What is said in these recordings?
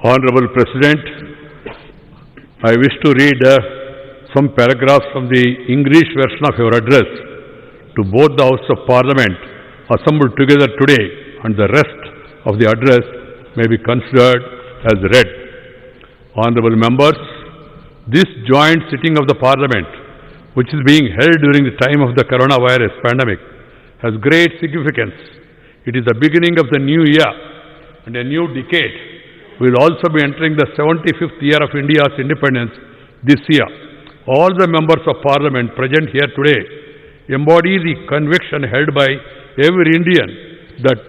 Honorable President, I wish to read some paragraphs from the English version of your address to both the Houses of Parliament assembled together today, and the rest of the address may be considered as read. Honorable members, this joint sitting of the Parliament, which is being held during the time of the coronavirus pandemic, has great significance. It is the beginning of the new year and a new decade. We will also be entering the 75th year of India's independence this year. All the members of Parliament present here today embody the conviction held by every Indian that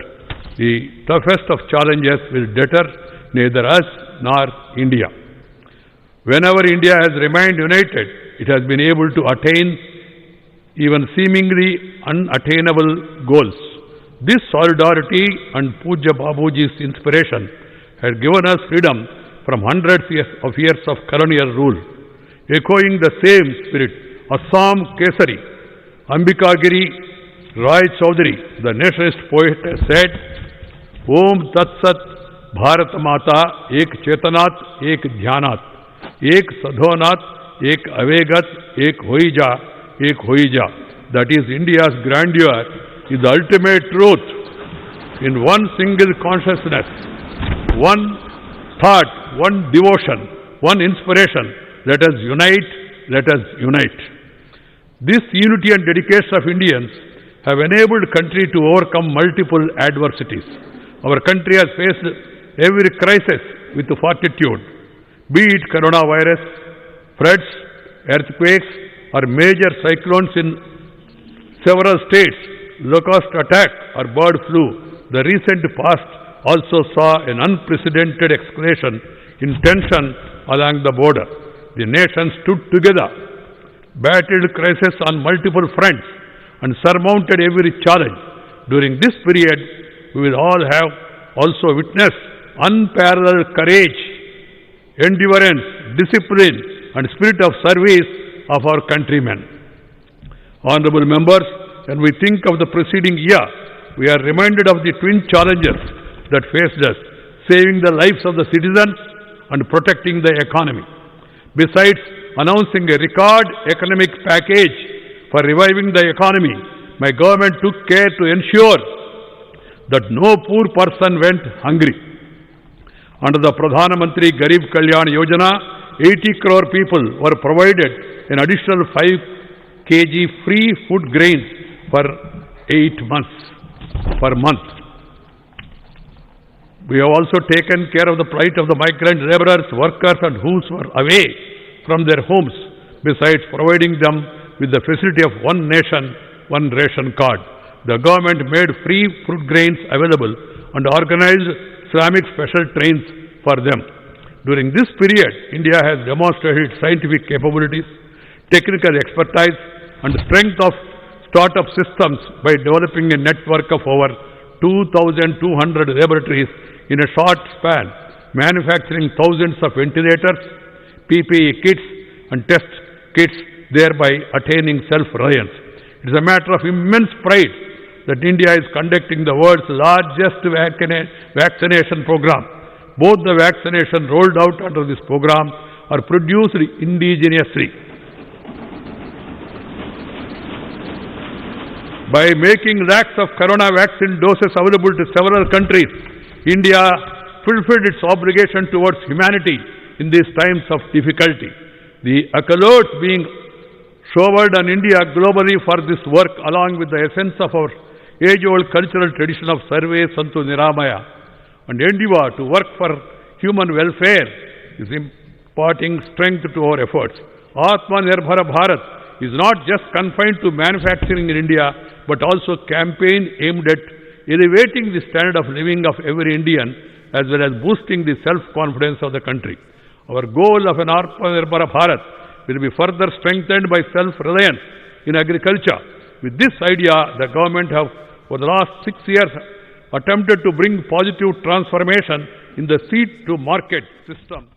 the toughest of challenges will deter neither us nor India. Whenever India has remained united, it has been able to attain even seemingly unattainable goals. This solidarity and Pujya Babuji's inspiration had given us freedom from hundreds of years of colonial rule. Echoing the same spirit, Assam Kesari, Ambikagiri Rai Chaudhary, the nationalist poet, said, Om Tat Sat Bharat Mata Ek Chetanat Ek Dhyanat Ek Sadhonat Ek Avegat Ek Hoija. That is, India's grandeur is the ultimate truth in one single consciousness, one thought, one devotion, one inspiration. Let us unite, let us unite. This unity and dedication of Indians have enabled country to overcome multiple adversities. Our country has faced every crisis with fortitude, be it coronavirus, floods, earthquakes, or major cyclones in several states, locust attack or bird flu. The recent past also saw an unprecedented escalation in tension along the border. The nation stood together, battled crisis on multiple fronts, and surmounted every challenge. During this period, we will all have also witnessed unparalleled courage, endurance, discipline, and spirit of service of our countrymen. Honorable members, when we think of the preceding year, we are reminded of the twin challenges that faced us, saving the lives of the citizens and protecting the economy. Besides announcing a record economic package for reviving the economy, my government took care to ensure that no poor person went hungry. Under the Pradhan Mantri Garib Kalyan Yojana, 80 crore people were provided an additional 5 kg free food grains for 8 months per month. We have also taken care of the plight of the migrant laborers, workers, and who were away from their homes, besides providing them with the facility of one nation, one ration card. The government made free fruit grains available and organized Islamic special trains for them. During this period, India has demonstrated scientific capabilities, technical expertise, and strength of startup systems by developing a network of over 2,200 laboratories in a short span, manufacturing thousands of ventilators, PPE kits, and test kits, thereby attaining self-reliance. It is a matter of immense pride that India is conducting the world's largest vaccination program. Both the vaccination rolled out under this program are produced indigenously. By making lakhs of corona vaccine doses available to several countries, India fulfilled its obligation towards humanity in these times of difficulty. The accolades being showered on India globally for this work, along with the essence of our age-old cultural tradition of Sarve Santu Niramaya and endeavor to work for human welfare, is imparting strength to our efforts. Atmanirbhar Bharat is not just confined to manufacturing in India, but also campaign aimed at elevating the standard of living of every Indian, as well as boosting the self-confidence of the country. Our goal of an Atmanirbhar Bharat will be further strengthened by self-reliance in agriculture. With this idea, the government have, for the last 6 years, attempted to bring positive transformation in the seed-to-market system.